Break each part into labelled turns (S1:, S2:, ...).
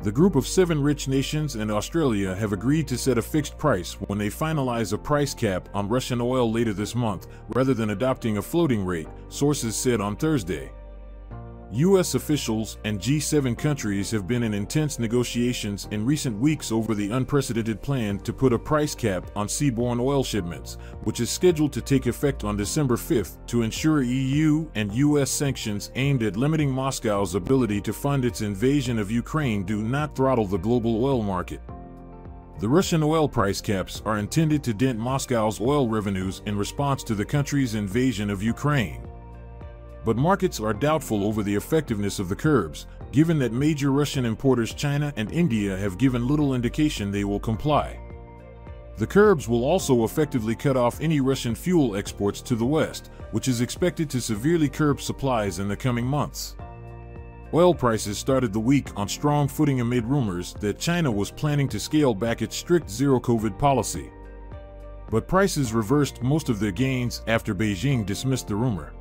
S1: The group of 7 rich nations and Australia have agreed to set a fixed price when they finalize a price cap on Russian oil later this month, rather than adopting a floating rate, sources said on Thursday. U.S. officials and G7 countries have been in intense negotiations in recent weeks over the unprecedented plan to put a price cap on sea-borne oil shipments, which is scheduled to take effect on December 5th to ensure EU and U.S. sanctions aimed at limiting Moscow's ability to fund its invasion of Ukraine do not throttle the global oil market. The Russian oil price caps are intended to dent Moscow's oil revenues in response to the country's invasion of Ukraine. But markets are doubtful over the effectiveness of the curbs, given that major Russian importers China and India have given little indication they will comply. The curbs will also effectively cut off any Russian fuel exports to the West, which is expected to severely curb supplies in the coming months. Oil prices started the week on strong footing amid rumors that China was planning to scale back its strict zero-COVID policy. But prices reversed most of their gains after Beijing dismissed the rumor.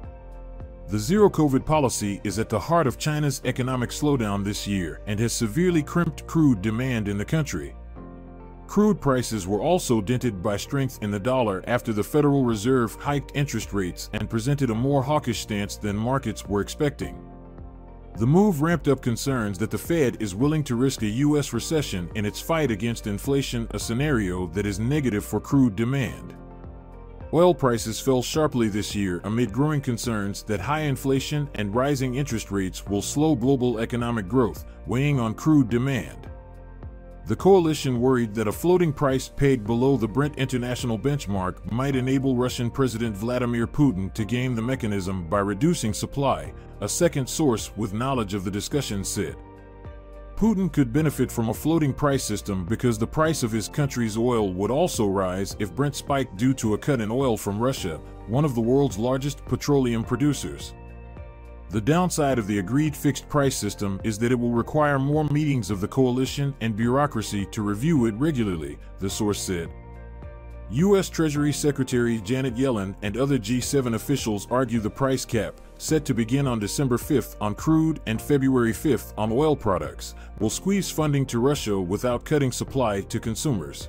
S1: The zero-COVID policy is at the heart of China's economic slowdown this year and has severely crimped crude demand in the country. Crude prices were also dented by strength in the dollar after the Federal Reserve hiked interest rates and presented a more hawkish stance than markets were expecting. The move ramped up concerns that the Fed is willing to risk a U.S. recession in its fight against inflation, a scenario that is negative for crude demand. Oil prices fell sharply this year amid growing concerns that high inflation and rising interest rates will slow global economic growth, weighing on crude demand. The coalition worried that a floating price pegged below the Brent international benchmark might enable Russian President Vladimir Putin to game the mechanism by reducing supply, a second source with knowledge of the discussion said. Putin could benefit from a floating price system because the price of his country's oil would also rise if Brent spiked due to a cut in oil from Russia, one of the world's largest petroleum producers. The downside of the agreed fixed price system is that it will require more meetings of the coalition and bureaucracy to review it regularly, the source said. U.S. Treasury Secretary Janet Yellen and other G7 officials argue the price cap, set to begin on December 5th on crude and February 5th on oil products, will squeeze funding to Russia without cutting supply to consumers.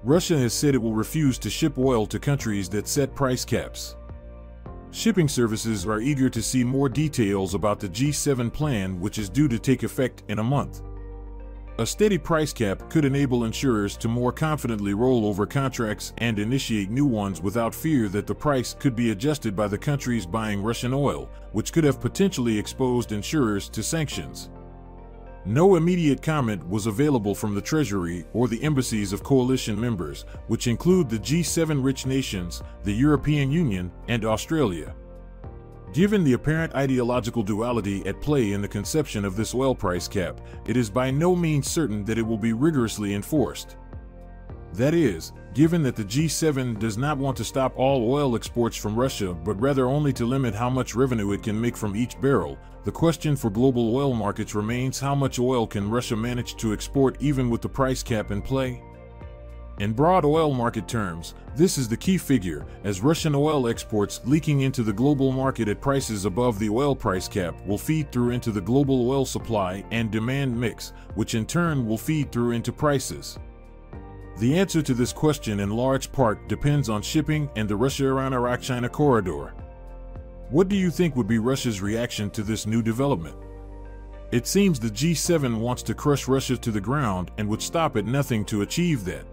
S1: Russia has said it will refuse to ship oil to countries that set price caps. Shipping services are eager to see more details about the G7 plan, which is due to take effect in a month. A steady price cap could enable insurers to more confidently roll over contracts and initiate new ones without fear that the price could be adjusted by the countries buying Russian oil, which could have potentially exposed insurers to sanctions. No immediate comment was available from the Treasury or the embassies of coalition members, which include the G7 rich nations, the European Union, and Australia. Given the apparent ideological duality at play in the conception of this oil price cap, it is by no means certain that it will be rigorously enforced. That is, given that the G7 does not want to stop all oil exports from Russia but rather only to limit how much revenue it can make from each barrel, the question for global oil markets remains: how much oil can Russia manage to export even with the price cap in play? In broad oil market terms, this is the key figure, as Russian oil exports leaking into the global market at prices above the oil price cap will feed through into the global oil supply and demand mix, which in turn will feed through into prices. The answer to this question in large part depends on shipping and the Russia-Iran-Iraq-China corridor. What do you think would be Russia's reaction to this new development? It seems the G7 wants to crush Russia to the ground and would stop at nothing to achieve that.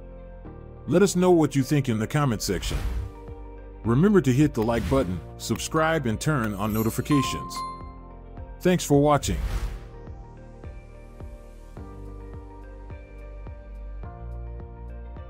S1: Let us know what you think in the comment section. Remember to hit the like button, subscribe, and turn on notifications. Thanks for watching.